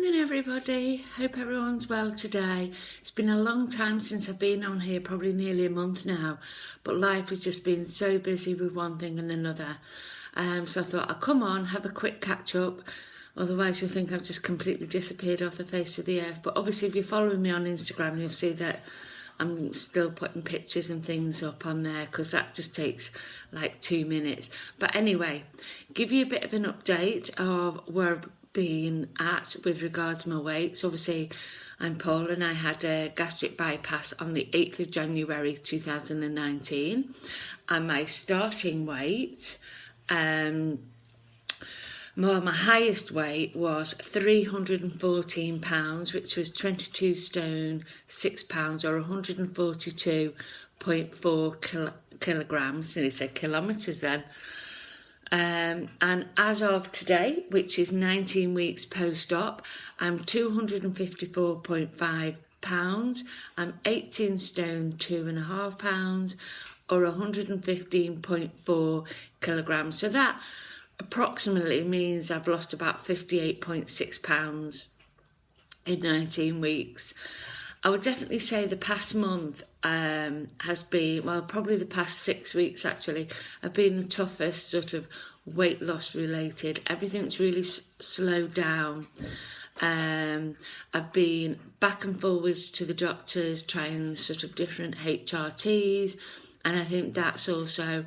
Morning everybody, hope everyone's well today. It's been a long time since I've been on here, probably nearly a month now, but life has just been so busy with one thing and another. So I thought I'll come on, have a quick catch up, otherwise you'll think I've just completely disappeared off the face of the earth. But obviously if you're following me on Instagram, you'll see that I'm still putting pictures and things up on there because that just takes like 2 minutes. But anyway, give you a bit of an update of where I've been at with regards to my weight. So obviously I'm Paul and I had a gastric bypass on the 8th of January 2019 and my starting weight, my highest weight was 314 pounds, which was 22 stone 6 pounds, or 142.4 kilograms. And it said kilometres then. And as of today, which is 19 weeks post-op, I'm 254.5 pounds. I'm 18 stone 2.5 pounds, or 115.4 kilograms. So that approximately means I've lost about 58.6 pounds in 19 weeks. I would definitely say the past month has been, well, probably the past 6 weeks actually, have been the toughest sort of weight loss related. Everything's really slowed down. I've been back and forwards to the doctors trying sort of different HRTs, and I think that's also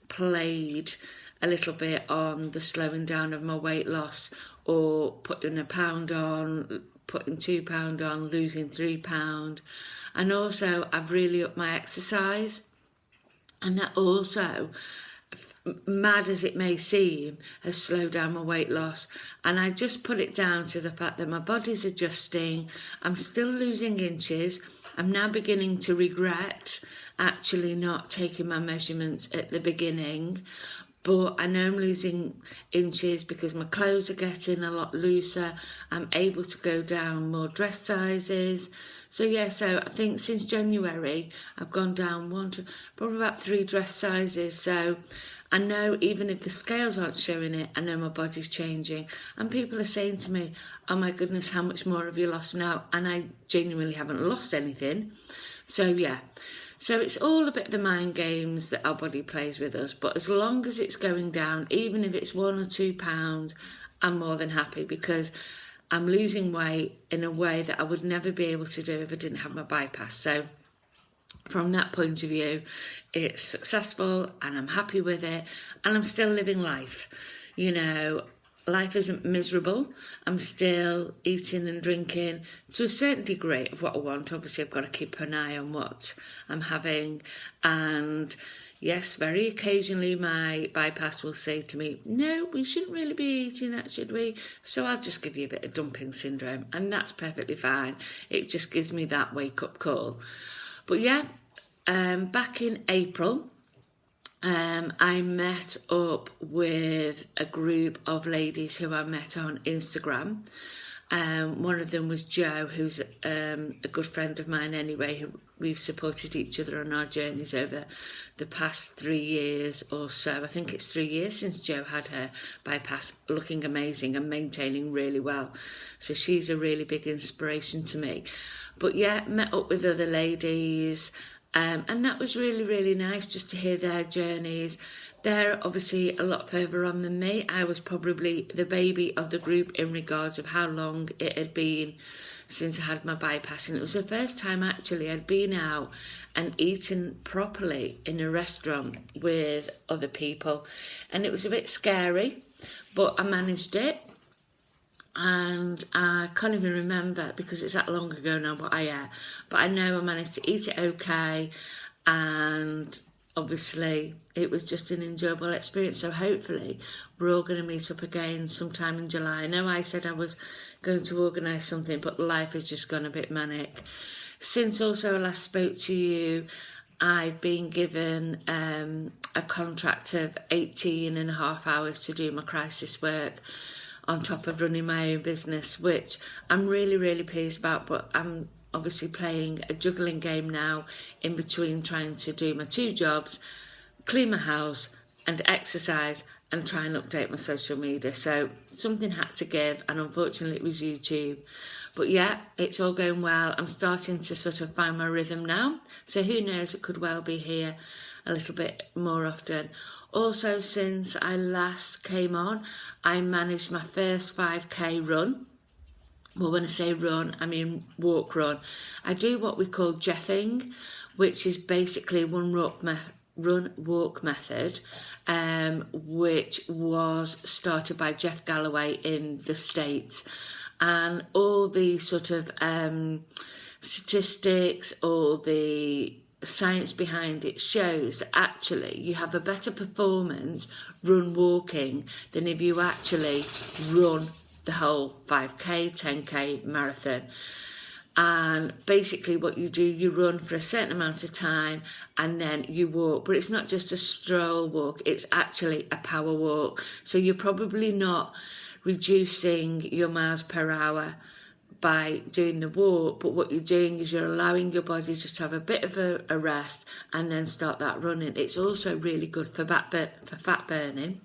played a little bit on the slowing down of my weight loss, or putting a pound on, putting 2 pound on, losing 3 pound. And also I've really upped my exercise, and that also, mad as it may seem, has slowed down my weight loss. And I just put it down to the fact that my body's adjusting. I'm still losing inches. I'm now beginning to regret actually not taking my measurements at the beginning, but I know I'm losing inches because my clothes are getting a lot looser. I'm able to go down more dress sizes. So yeah, so I think since January, I've gone down probably about 3 dress sizes. So I know even if the scales aren't showing it, I know my body's changing. And people are saying to me, oh my goodness, how much more have you lost now? And I genuinely haven't lost anything. So yeah. So it's all a bit of the mind games that our body plays with us. But as long as it's going down, even if it's 1 or 2 pounds, I'm more than happy, because I'm losing weight in a way that I would never be able to do if I didn't have my bypass. So from that point of view, it's successful and I'm happy with it, and I'm still living life. You know, life isn't miserable. I'm still eating and drinking to a certain degree of what I want. Obviously, I've got to keep an eye on what I'm having. And yes, very occasionally my bypass will say to me, no, we shouldn't really be eating that, should we? So I'll just give you a bit of dumping syndrome, and that's perfectly fine. It just gives me that wake-up call. But yeah, back in April, I met up with a group of ladies who I met on Instagram. One of them was Jo, who's a good friend of mine anyway. We've supported each other on our journeys over the past 3 years or so. I think it's 3 years since Jo had her bypass, looking amazing and maintaining really well. So she's a really big inspiration to me. But yeah, met up with other ladies. And that was really, really nice just to hear their journeys. They're obviously a lot further on than me. I was probably the baby of the group in regards of how long it had been since I had my bypass. And it was the first time actually I'd been out and eaten properly in a restaurant with other people. And it was a bit scary, but I managed it. And I can't even remember because it's that long ago now what I ate, but I know I managed to eat it okay, and obviously it was just an enjoyable experience. So hopefully we're all going to meet up again sometime in July. I know I said I was going to organise something, but life has just gone a bit manic. Since also I last spoke to you, I've been given a contract of 18.5 hours to do my crisis work on top of running my own business, which I'm really, really pleased about. But I'm obviously playing a juggling game now in between trying to do my 2 jobs, clean my house and exercise and try and update my social media. So something had to give, and unfortunately it was YouTube. But yeah, it's all going well. I'm starting to sort of find my rhythm now. So who knows, it could well be here a little bit more often. Also, since I last came on, I managed my first 5k run. Well, when I say run, I mean walk run. I do what we call jeffing, which is basically one run-walk method, which was started by Jeff Galloway in the States. And all the sort of statistics, all the science behind it shows that actually you have a better performance walking than if you actually run the whole 5k, 10k marathon. And basically what you do, you run for a certain amount of time and then you walk. But it's not just a stroll walk, it's actually a power walk. So you're probably not reducing your miles per hour by doing the walk, but what you're doing is you're allowing your body just to have a bit of a rest and then start that running. It's also really good for fat burning.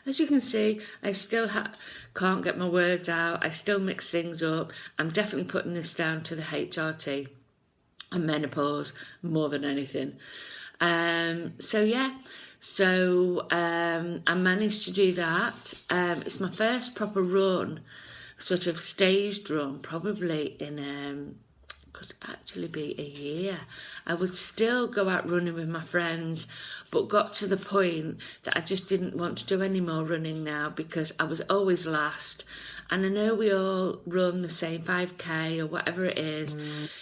As you can see, I still can't get my words out. I still mix things up. I'm definitely putting this down to the HRT and menopause more than anything. So I managed to do that. It's my first proper run, sort of staged run, probably in could actually be a year. I would still go out running with my friends, but got to the point that I just didn't want to do any more running now because I was always last. And I know we all run the same 5k or whatever it is.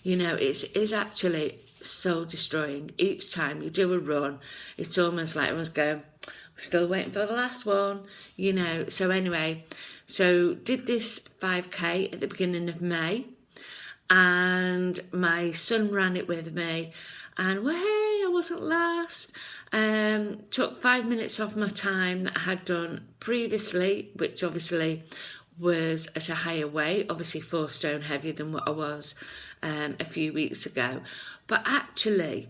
You know, it is actually soul destroying. Each time you do a run, it's almost like everyone's going, still waiting for the last one, you know. So anyway, so did this 5k at the beginning of May, and my son ran it with me, and well, hey, I wasn't last. Took 5 minutes off my time that I had done previously, which obviously was at a higher weight, obviously 4 stone heavier than what I was a few weeks ago. But actually,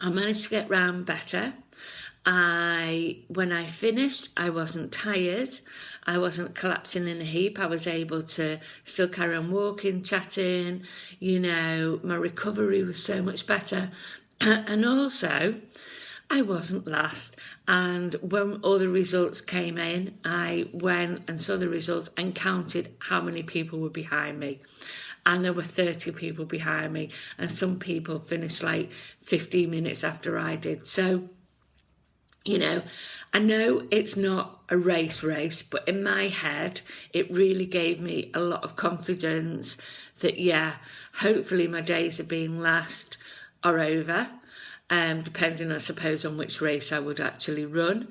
I managed to get round better. When I finished, I wasn't tired. I wasn't collapsing in a heap. I was able to still carry on walking, chatting. You know, my recovery was so much better. And also, I wasn't last. And when all the results came in, I went and saw the results and counted how many people were behind me. And there were 30 people behind me. And some people finished like 15 minutes after I did. So, you know, I know it's not a race, but in my head, it really gave me a lot of confidence that, yeah, hopefully my days of being last are over, depending, I suppose, on which race I would actually run.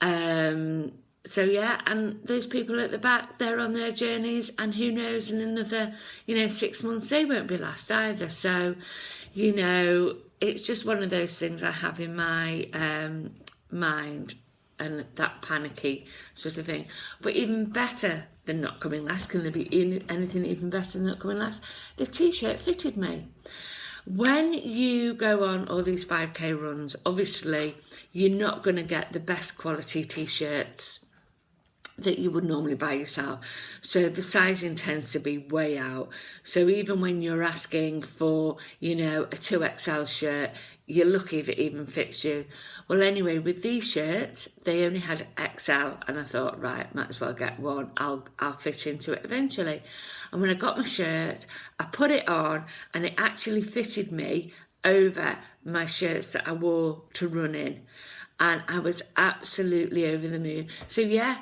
So, yeah, and those people at the back, they're on their journeys, and who knows, in another, 6 months, they won't be last either. So, you know, it's just one of those things I have in my mind, and that panicky sort of thing. But even better than not coming last, can there be anything even better than not coming last? The t-shirt fitted me. When you go on all these 5k runs, obviously you're not going to get the best quality t-shirts that you would normally buy yourself. So the sizing tends to be way out. So even when you're asking for, a 2XL shirt, you're lucky if it even fits you. Well, anyway, with these shirts, they only had XL, and I thought, right, might as well get one. I'll fit into it eventually. And when I got my shirt, I put it on, and it actually fitted me over my shirts that I wore to run in. And I was absolutely over the moon. So yeah,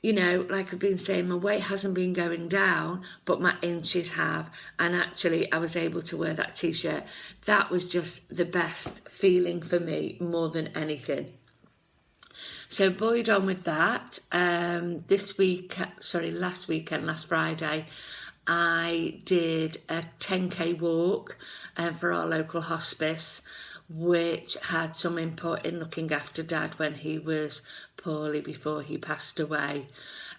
like I've been saying, my weight hasn't been going down, but my inches have. And actually, I was able to wear that t-shirt. That was just the best feeling for me, more than anything. So buoyed on with that. Last weekend, last Friday, I did a 10k walk for our local hospice, which had some input in looking after Dad when he was poorly before he passed away.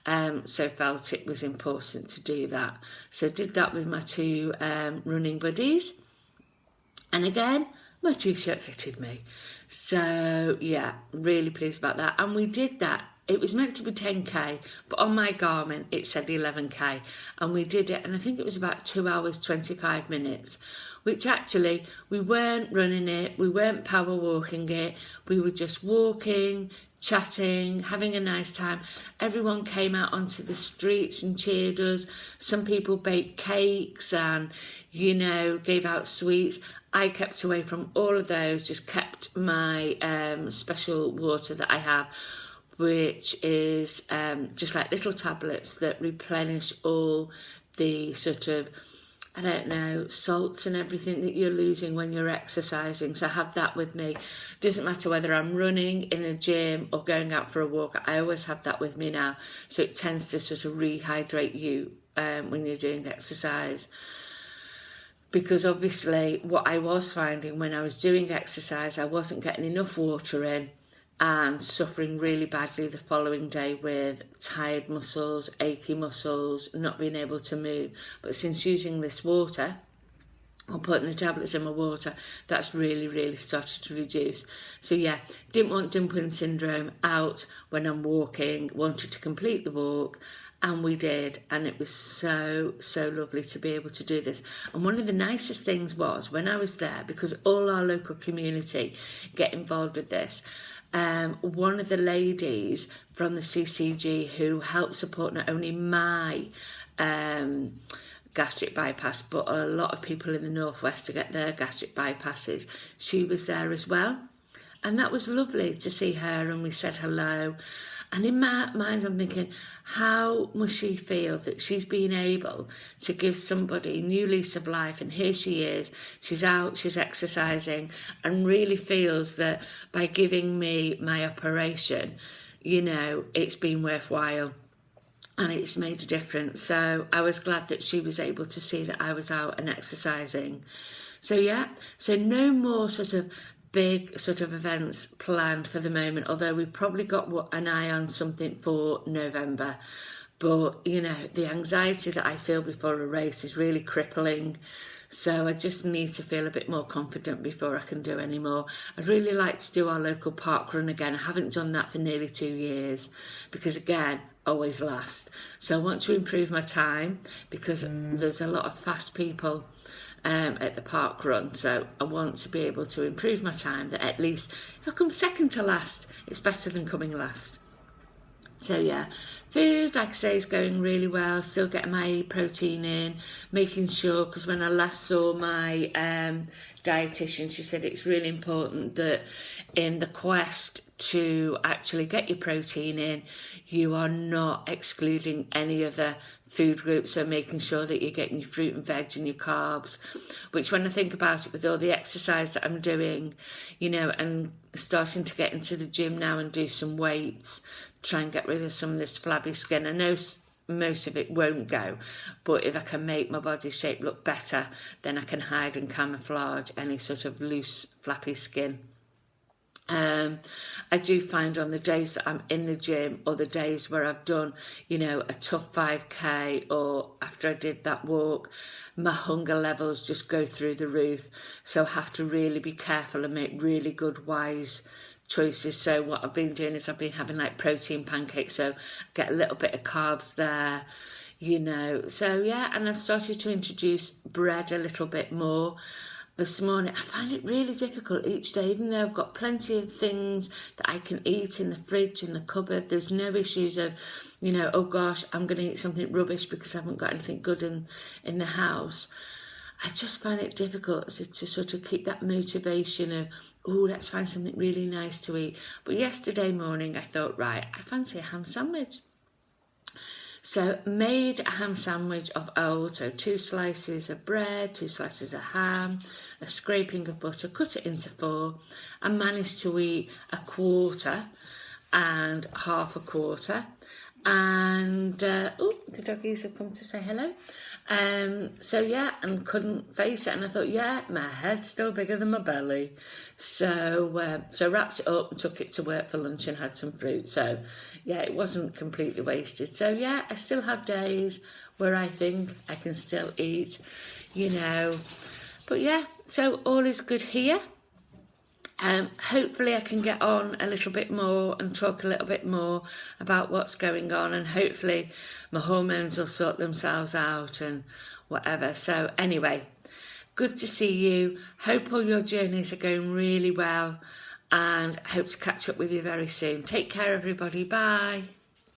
So felt it was important to do that. So did that with my 2 running buddies. And again, my t-shirt fitted me. So yeah, really pleased about that. And we did that. It was meant to be 10k, but on my Garmin it said 11k, and we did it, and I think it was about 2 hours 25 minutes, which actually we weren't running it, we weren't power walking it, we were just walking, chatting, having a nice time. Everyone came out onto the streets and cheered us. Some people baked cakes and, you know, gave out sweets. I kept away from all of those, just kept my special water that I have, which is just like little tablets that replenish all the sort of, I don't know, salts and everything that you're losing when you're exercising. So I have that with me. Doesn't matter whether I'm running in a gym or going out for a walk, I always have that with me now. So it tends to sort of rehydrate you when you're doing exercise. Because obviously what I was finding when I was doing exercise, I wasn't getting enough water in, and suffering really badly the following day with tired muscles, achy muscles, not being able to move. But since using this water, or putting the tablets in my water, that's really started to reduce. So yeah, didn't want dumpling syndrome out when I'm walking, wanted to complete the walk, and we did, and it was so lovely to be able to do this. And one of the nicest things was when I was there, because all our local community get involved with this, one of the ladies from the CCG who helped support not only my gastric bypass, but a lot of people in the northwest to get their gastric bypasses, she was there as well. And that was lovely to see her, and we said hello. And in my mind, I'm thinking, how must she feel that she's been able to give somebody a new lease of life? And here she is, she's out, she's exercising, and really feels that by giving me my operation, you know, it's been worthwhile and it's made a difference. So I was glad that she was able to see that I was out and exercising. So yeah, so no more sort of big sort of events planned for the moment, although we've probably got an eye on something for November. But, you know, the anxiety that I feel before a race is really crippling. So I just need to feel a bit more confident before I can do any more. I'd really like to do our local park run again. I haven't done that for nearly 2 years because, again, always last. So I want to improve my time because there's a lot of fast people at the park run, so I want to be able to improve my time, that at least if I come second to last, it's better than coming last. So yeah, food, like I say, is going really well, still getting my protein in, making sure, because when I last saw my dietitian, she said it's really important that in the quest to actually get your protein in, you are not excluding any other food groups, so making sure that you're getting your fruit and veg and your carbs, which when I think about it, with all the exercise that I'm doing, you know, and starting to get into the gym now and do some weights, try and get rid of some of this flabby skin. I know most of it won't go, but if I can make my body shape look better, then I can hide and camouflage any sort of loose, flappy skin. I do find on the days that I'm in the gym, or the days where I've done, you know, a tough 5k, or after I did that walk, my hunger levels just go through the roof. So I have to really be careful and make really good, wise choices. So what I've been doing is I've been having like protein pancakes, so get a little bit of carbs there, you know. So yeah, and I've started to introduce bread a little bit more. This morning, I find it really difficult each day, even though I've got plenty of things that I can eat in the fridge, in the cupboard. There's no issues of, you know, oh gosh, I'm going to eat something rubbish because I haven't got anything good in the house. I just find it difficult to sort of keep that motivation of, oh, let's find something really nice to eat. But yesterday morning, I thought, right, I fancy a ham sandwich. So made a ham sandwich of old, so 2 slices of bread, 2 slices of ham, a scraping of butter, cut it into 4, and managed to eat a quarter and half a quarter. And, the doggies have come to say hello. So yeah, and couldn't face it, and I thought, yeah, my head's still bigger than my belly. So wrapped it up and took it to work for lunch and had some fruit. So yeah, it wasn't completely wasted. So yeah, I still have days where I think I can still eat, you know. But yeah, so all is good here. Hopefully I can get on a little bit more and talk a little bit more about what's going on, and hopefully my hormones will sort themselves out and whatever. So anyway, good to see you. Hope all your journeys are going really well, and hope to catch up with you very soon. Take care, everybody. Bye.